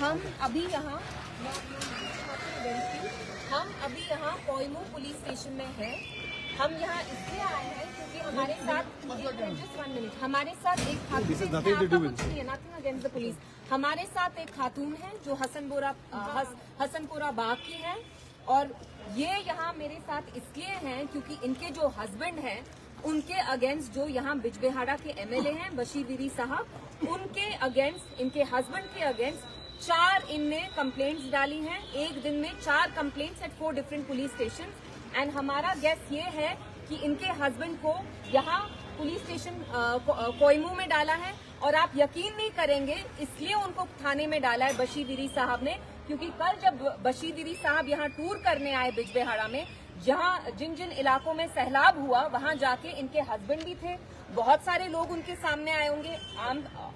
हम अभी यहाँ कोयमू पुलिस स्टेशन में हैं। हम यहाँ इसलिए आए हैं क्योंकि हमारे साथ हमारे साथ एक खातून हमारे साथ एक खातून है जो हसनपुरा बाग की है, और ये यहाँ मेरे साथ इसलिए हैं क्योंकि इनके जो हस्बैंड हैं उनके अगेंस्ट, जो यहाँ बिजबेहाड़ा के एमएलए हैं बशीर साहब, उनके अगेंस्ट, इनके हस्बैंड के अगेंस्ट 4 इनने कंप्लेंट्स डाली हैं। एक दिन में 4 complaints at 4 different police station. And हमारा गेस ये है कि इनके हस्बैंड को यहाँ पुलिस स्टेशन कोयमू में डाला है, और आप यकीन नहीं करेंगे इसलिए उनको थाने में डाला है बशीर साहब ने, क्योंकि कल जब बशीर साहब यहाँ टूर करने आए बिजबेहाड़ा में, जहाँ जिन जिन इलाकों में सैलाब हुआ वहां जाके इनके हस्बैंड भी थे, बहुत सारे लोग उनके सामने आए होंगे।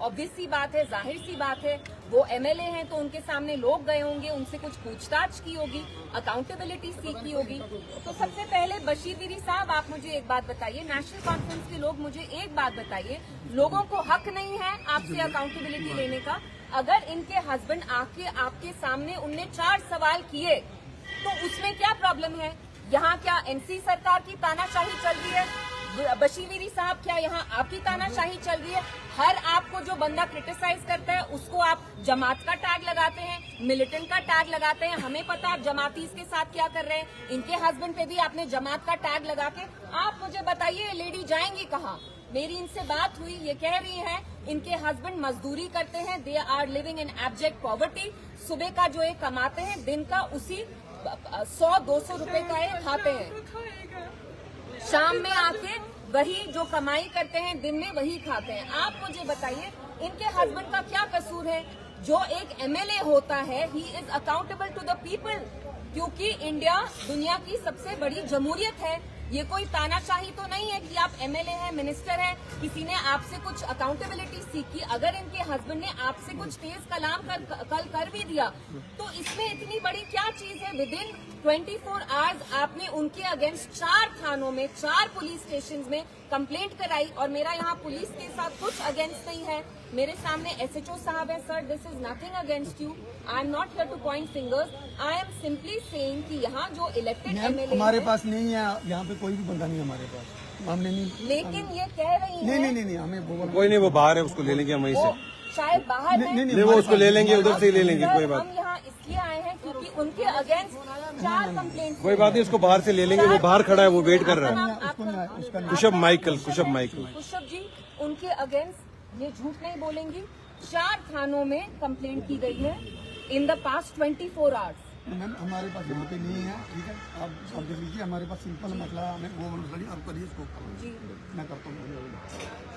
ऑब्वियस सी बात है, जाहिर सी बात है, वो एमएलए हैं तो उनके सामने लोग गए होंगे, उनसे कुछ पूछताछ की होगी, अकाउंटेबिलिटी सीखी होगी। तो सबसे पहले बशीर साहब, आप मुझे एक बात बताइए, नेशनल कॉन्फ्रेंस के लोग मुझे एक बात बताइए, लोगों को हक नहीं है आपसे अकाउंटेबिलिटी लेने का? अगर इनके हस्बैंड आके आपके सामने उनने 4 सवाल किए तो उसमें क्या प्रॉब्लम है? यहाँ क्या एनसी सरकार की तानाशाही चल रही है? बशीर साहब, क्या यहाँ आपकी तानाशाही चल रही है? हर आपको जो बंदा क्रिटिसाइज करता है उसको आप जमात का टैग लगाते हैं, मिलिटेंट का टैग लगाते हैं। हमें पता आप जमातीज के साथ क्या कर रहे हैं। इनके हस्बैंड पे भी आपने जमात का टैग लगा के, आप मुझे बताइए लेडी जाएंगी कहाँ? मेरी इनसे बात हुई, ये कह रही है इनके हस्बैंड मजदूरी करते हैं, they are living in abject poverty. सुबह का जो एक कमाते हैं, दिन का उसी 100-200 रुपए का ये खाते हैं, शाम में आके वही जो कमाई करते हैं दिन में वही खाते हैं। आप मुझे बताइए इनके हस्बैंड का क्या कसूर है? जो एक एमएलए होता है, he is accountable to the people, क्योंकि इंडिया दुनिया की सबसे बड़ी जमहूरियत है। ये कोई तानाशाही तो नहीं है कि आप एमएलए हैं, मिनिस्टर हैं, किसी ने आपसे कुछ अकाउंटेबिलिटी सीखी। अगर इनके हस्बैंड ने आपसे कुछ तेज कलाम कल कर भी दिया तो इसमें इतनी बड़ी क्या चीज है? विदिन 24 आवर्स आपने उनके अगेंस्ट 4 थानों में, 4 पुलिस स्टेशन में कंप्लेंट कराई, और मेरा यहाँ पुलिस के साथ कुछ अगेंस्ट नहीं है। मेरे सामने एसएचओ साहब है। Sir, this is nothing against you, I am not here two point fingers, I am simply saying कि यहाँ जो इलेक्टेड एमएलए हमारे पास नहीं है, यहाँ पे कोई भी बंदा नहीं है हमारे पास, हमने नहीं। लेकिन ये कह रही है नहीं, हमें कोई नहीं, वो बाहर है, उसको ले लेंगे हम वहीं से। शायद बाहर नहीं, वो उसको ले लेंगे, उधर से ही ले लेंगे, कोई बात। हम यहाँ इसलिए आए हैं क्योंकि उनके अगेंस्ट 4 कंप्लेंट। कोई बात नहीं, उसको बाहर से ले लेंगे, वो बाहर खड़ा है, वो वेट कर रहा है। कुशब माइकल जी, उनके अगेंस्ट ये झूठ नहीं बोलेंगी, 4 थानों में कंप्लेंट की गई है in the past 24 hours. Ma'am, हमारे पास यहाँ पे नहीं है, ठीक है, आप देख लीजिए, हमारे पास सिंपल मसला है, वो मसला आप करिए इसको जी, मैं करता हूँ।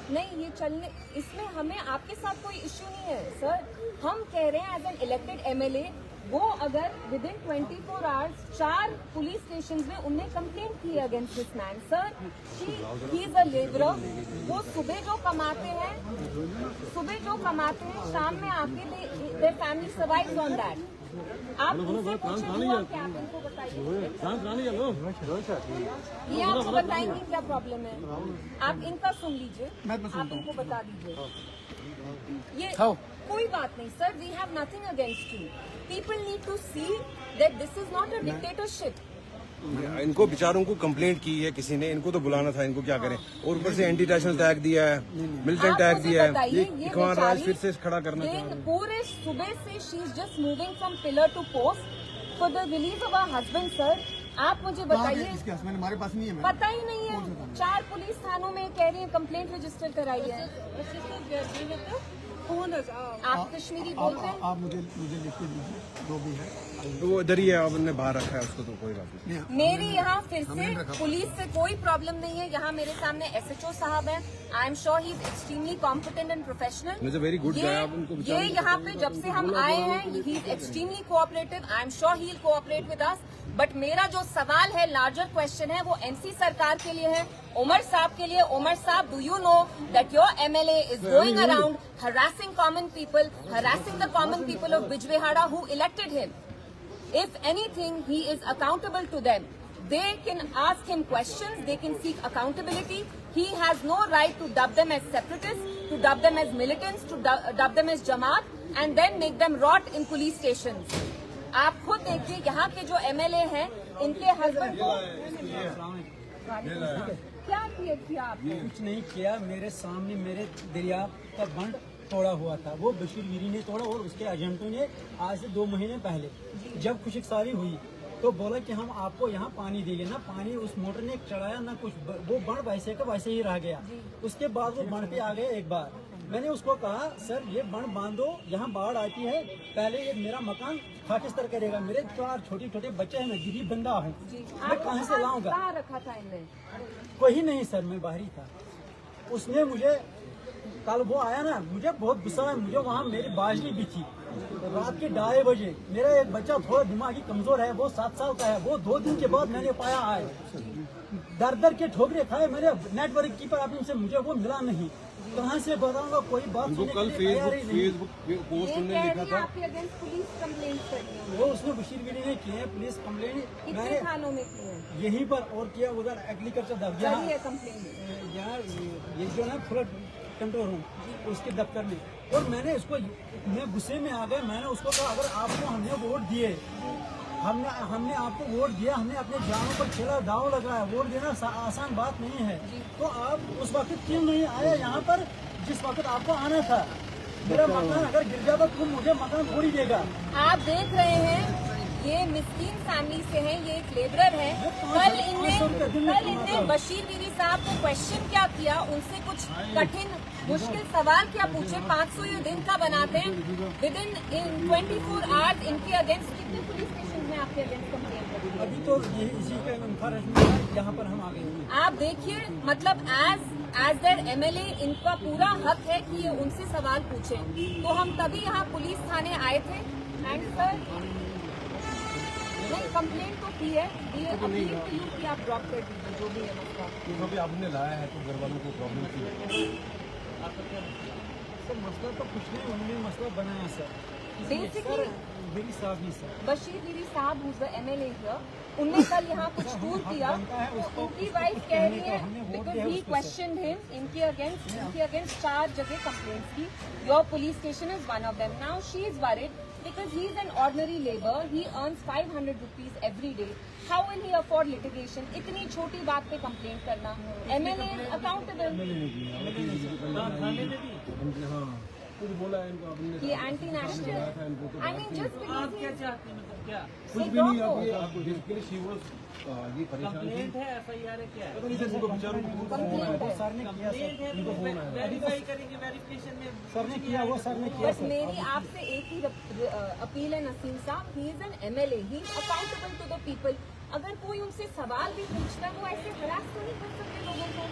नहीं, ये चलने, इसमें हमें आपके साथ कोई इश्यू नहीं है सर। हम कह रहे हैं एज एन इलेक्टेड एमएलए, वो अगर विदिन 24 आवर्स 4 पुलिस स्टेशन में उनने कंप्लेंट की है against this man, sir he is a labourer, वो सुबह जो कमाते हैं, शाम में आके their family survives on that. आप उनसे पूछिए, क्या आप इनको बताइए, ये आपको बताएंगे क्या प्रॉब्लम है? आप इनका सुन लीजिए, आप इनको बता दीजिए। ये कोई बात नहीं sir, we have nothing against you, people need to see that this is not a dictatorship. इनको बेचारों को कंप्लेंट की है किसी ने, इनको तो बुलाना था, इनको क्या करें? और ऊपर से एंटी नेशनल टैग दिया है, मिलिटेंट टैग दिया है, ये इखवान राज फिर से खड़ा करना चाहिए। पूरे सुबह से she is just moving from pillar to post for the release of our husband. Sir, आप मुझे बताइए, हमारे पास नहीं है, पता ही नहीं है। 4 पुलिस थानों में कह रही है कंप्लेंट रजिस्टर कराई है। आप कश्मीरी बोलते हैं? आप मुझे लिख के दीजिए, जो भी है वो इधर ही है, आपने बाहर रखा है उसको, तो कोई बात नहीं। मेरी यहाँ फिर से पुलिस से कोई प्रॉब्लम नहीं है। यहाँ मेरे सामने एसएचओ साहब हैं, I am sure he is extremely competent and professional. Very good guy. ये यहाँ पे जब से हम आए हैं, he is extremely cooperative, I am sure he will cooperate with us. But मेरा जो सवाल है, लार्जर क्वेश्चन है, वो एनसी सरकार के लिए है, उमर साहब के लिए। उमर साहब, do you know that your MLA is going around harassing common people, harassing the common people of Bijbehara who elected him? If anything, he is accountable to them. they can ask him questions, they can seek accountability. He has no right to dub them as separatists, to dub them as militants, to dub them as Jamaat, and then make them rot in police stations. आप खुद देखिए यहाँ के जो MLA हैं, इनके husband को क्या किया आपने? कुछ नहीं किया। मेरे सामने मेरे दरिया का बंद तोड़ा हुआ था, वो बशीर वीरी ने तोड़ा और उसके एजेंटों ने आज से 2 महीने पहले जब खुशकसारी हुई तो बोला कि हम आपको यहाँ पानी देंगे। ना पानी उस मोटर ने चढ़ाया ना कुछ, वो बंद वैसे का वैसे ही रह गया। उसके बाद वो बंद पे आ गए। एक बार मैंने उसको कहा सर ये बंद बांधो, यहाँ बाढ़ आती है, पहले ये मेरा मकान खाकिस्तर करेगा, मेरे 4 छोटे छोटे बच्चे हैं, मैं गरीब बंदा हूँ, मैं कहाँ से लाऊंगा? कहाँ रखा था इनने? कोई नहीं सर, मैं बाहरी था। उसने मुझे कल वो आया ना, मुझे बहुत गुस्सा है। मुझे वहाँ मेरी बाजरी भी थी रात के 2:30 बजे। मेरा एक बच्चा थोड़ा दिमागी कमजोर है, वो 7 साल का है, वो 2 दिन के बाद मैंने पाया है। दर के ठोकरे खाए मेरे नेटवर्क की पर अभी से मुझे वो मिला नहीं। कहाँ से बताऊंगा? कोई बात उनको कल फेसबुक पोस्ट उन्होंने लिखा था आपके अगेंस्ट पुलिस कंप्लेंट करनी है। वो उसने बशीर वीरी ने किए हैं पुलिस कंप्लेंट। कितने थानों में की है? यहीं पर और किया, उधर एग्रीकल्चर दफ्तर करिए कंप्लेंट। यार ये जो है फ्लड कंट्रोल रूम उसके दफ्तर में। और मैंने इसको, मैं गुस्से में आ गया, मैंने उसको कहा अगर आपको हमने वोट दिए, हमने आपको वोट दिया, हमने अपने जानों पर खेला, दाव लगाया, वोट देना आसान बात नहीं है, तो आप उस वक्त क्यों नहीं आए यहाँ पर जिस वक्त आपको आना था? मेरा मकान अगर गिर जाता तो मुझे मकान थोड़ी देगा। आप देख रहे हैं ये मिस्कीन फैमिली से हैं, ये एक लेबरर है। कल इनने बशीर वीरी साहब को क्वेश्चन क्या किया, उनसे कुछ कठिन मुश्किल सवाल क्या पूछे। 500 ये दिन का बनाते हैं। विद इन 24 आवर्स इनके अगेंस्ट कितने पुलिस स्टेशन में आपके अगेंस्ट कंप्लेंट कर दी? अभी तो ये इसी का इंफॉर्मेशन यहाँ पर हम आ गए हैं। आप देखिए, मतलब एज देयर MLA इनका पूरा हक है कि ये उनसे सवाल पूछें। तो हम तभी यहाँ पुलिस थाने आए थे। एंड सर नहीं, कंप्लेंट तो की है, ये अपील टू यू कि आप ड्रॉप कर दीजिए जो भी है मसला। क्योंकि अभी आपने लाया है तो घर वालों को प्रॉब्लम की है। सर मसला तो कुछ नहीं, उन्होंने मसला बनाया सर। बेसिकली मेरी साहब नहीं सर, बशीर वीरी साहब हुज द MLA हियर, उनने कल यहाँ कुछ टूर किया। तो उनकी वाइफ कह रही है बिकॉज ही क्वेश्चन हिम, इनके अगेंस्ट 4 जगह कंप्लेंट्स की। Your police station is one of them. Now she is worried because he is an ordinary laborer, he earns 500 rupees every day. How will he afford litigation? इतनी छोटी बात पे complaint करना। MLA is accountable. कुछ बोला है इनको आपने? ये anti national. I mean just because he is कुछ भी नहीं। आप बेसिकली शी वाज ये परेशान कंप्लेंट है, FIR है, क्या है? पता नहीं सर, उनको बेचारों को कंप्लेंट है। सर ने किया सर, उनको फोन आया, वेरीफाई करेंगे, वेरिफिकेशन में सर ने किया, वो सर ने किया बट सर। मेरी आपसे एक ही अपील है नसीम साहब, he is an MLA, he is accountable to the people. अगर कोई उनसे सवाल भी पूछता है वो ऐसे हरास तो नहीं कर सकते लोगों को।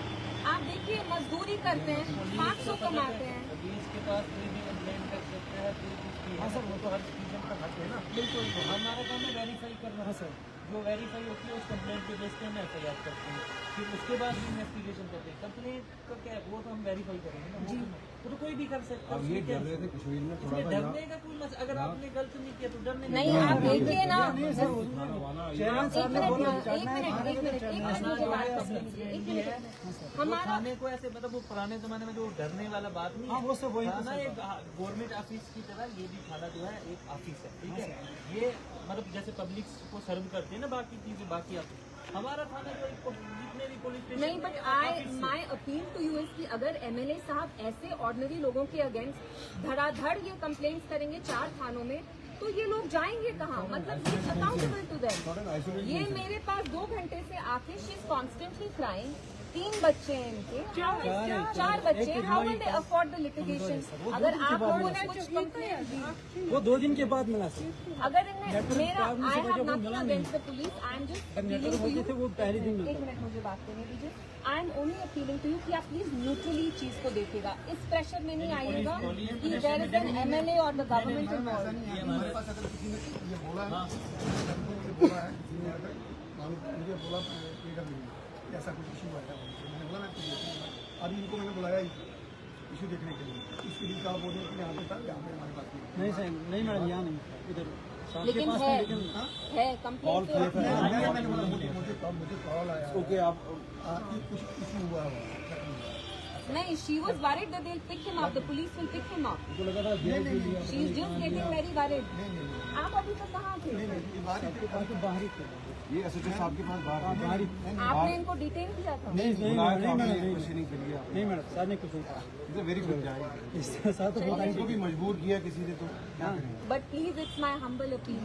आप देखिए मजदूरी करते हैं, 500 कमाते हैं। अभी इसके पास कोई भी कंप्लेंट कर सकता है, कोई कुछ भी है, सर वो तो हर स्टूडेंट का हक है ना। बिल्कुल, तो हमारा काम है वेरीफाई करना है सर। जो वेरीफाई होती है उस कंप्लेंट पे बेस पे हम FIR करते हैं, फिर उसके बाद भी इन्वेस्टिगेशन करते हैं। कंप्लेंट का क्या है, वो तो हम वेरीफाई करेंगे ना जी, वो तो कोई भी कर सकता है। अब ये डर रहे थे कश्मीर में थोड़ा इसमें सा डरने का कोई मसला, अगर आपने गलत नहीं किया तो डरने नहीं, आप देखिए ना, चेयरमैन साहब ने बोला एक मिनट मुझे बात करने दीजिए, एक मिनट। हमारा थाने को ऐसे, मतलब वो पुराने जमाने में जो डरने वाला बात नहीं हाँ, वो सब वही थाना एक गवर्नमेंट ऑफिस की तरह ये भी थाना जो है एक ऑफिस है, ठीक है। ये मतलब जैसे पब्लिक को सर्व करते हैं ना बाकी चीजें, बाकी ऑफिस, हमारा थाना जो जितने भी पुलिस स्टेशन नहीं, but my appeal to you is कि अगर MLA साहब ऐसे ऑर्डिनरी लोगों के अगेंस्ट धड़ाधड़ ये कंप्लेंट्स करेंगे 4 थानों में, तो ये लोग जाएंगे कहाँ? मतलब ही अकाउंटेबल टू देम। ये मेरे पास 2 घंटे से आके शी इज कॉन्स्टेंटली क्राइंग। 3 बच्चे हैं इनके, 4 बच्चे, how will they afford the litigation? अगर आप लोगों ने कुछ कंप्लेंट, वो 2 दिन के बाद मिला सर। अगर इन्हें मेरा I have nothing against the police, I am just appealing to you. थे वो पहले दिन एक मिनट मुझे बात करने दीजिए। I am only appealing to you कि आप प्लीज न्यूट्रली चीज को देखिएगा, इस प्रेशर में नहीं आइएगा कि देयर इज एन MLA और द गवर्नमेंट इन्वॉल्व। हमारे पास अगर किसी ने ये बोला है, बोला है किसी ने, अगर मुझे बोला ये कर दीजिए ऐसा कुछ इशू आता है, मैंने बोला ना अभी इनको मैंने बुलाया ही इशू देखने के लिए। इसके लिए क्या बोल रहे हैं कि यहाँ पे था, यहाँ पे हमारे पास नहीं सर, नहीं मैडम यहाँ नहीं, इधर लेकिन है कंप्लेंट तो रखी है। मैंने बोला मुझे कॉल आया ओके आप कि कुछ इशू हुआ नहीं, she was worried that they'll pick him up, the police will pick him up. उनको लगा था जेल के लिए She is just getting very worried. नहीं आप अभी तक कहाँ थे? ये बात है बाहरी ये एसएचओ साहब के पास बाहर बाहरी आपने इनको डिटेन किया था? क्वेश्चनिंग के लिए नहीं मैडम सर ने कुछ नहीं कहा इट्स वेरी गुड गाय इसके साथ तो इनको भी मजबूर किया किसी ने तो क्या करें But please, it's my humble appeal.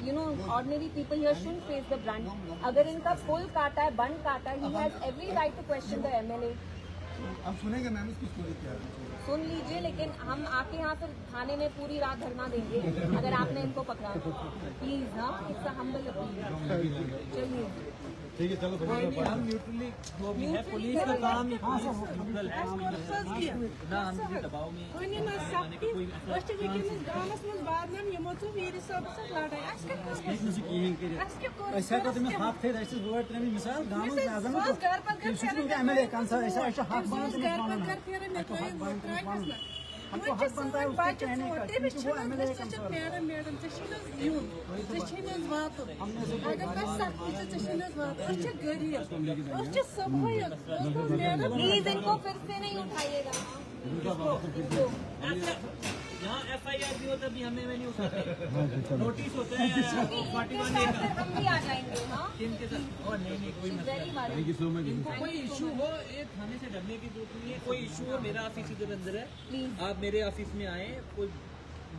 You know, ordinary people here shouldn't face the brunt. अगर इनका पुल काटा है, बंद काटा है, he has every right to question the MLA. हम सुनेंगे मैम इसकी स्टोरी क्या है सुन लीजिए, लेकिन हम आके यहाँ फिर थाने में पूरी रात धरना देंगे अगर आपने इनको पकड़ा तो। प्लीज हाँ, इट्स अ हम्बल अपील। चलिए ठीक है चलो हम न्यूट्रली जो भी है पुलिस का काम ही न्यूट्रल है ना हम किसी दबाव में ऐसा तो तुम्हें हाथ थे ऐसे वर्ड ने मिसाल गांव में आजम को सुप्रीम के एमएलए कांसा ऐसा ऐसा हाथ हमको हक बनता है उसके कहने का क्योंकि वो एमएलए कांसा प्लीज इनको फिर से नहीं उठाइएगा। यहाँ FIR भी होता भी हमें नहीं उठाते नोटिस होता है हम भी आ जाएंगे। हाँ, के साथ और नहीं कोई वेरी मच। इनको कोई इशू हो ये थाने से डरने की जरूरत नहीं है। कोई इशू हो मेरा ऑफिस इधर अंदर है, प्लीज आप मेरे ऑफिस में आए। कोई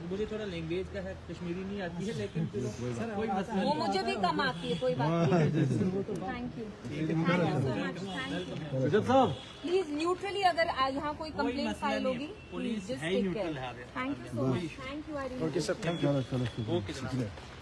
मुझे थोड़ा लैंग्वेज का है, कश्मीरी नहीं आती है, लेकिन कोई मसला वो मुझे भी कम आती है, कोई बात नहीं। Thank you so much. Thank you. Please neutrally अगर यहाँ कोई कंप्लेंट मसला फाइल नहीं होगी, है। प्लीज पुलिस जस्ट है टेक न्यूट्रल केयर। है। Thank you so much. Thank you. Okay sir thank you okay जनाब।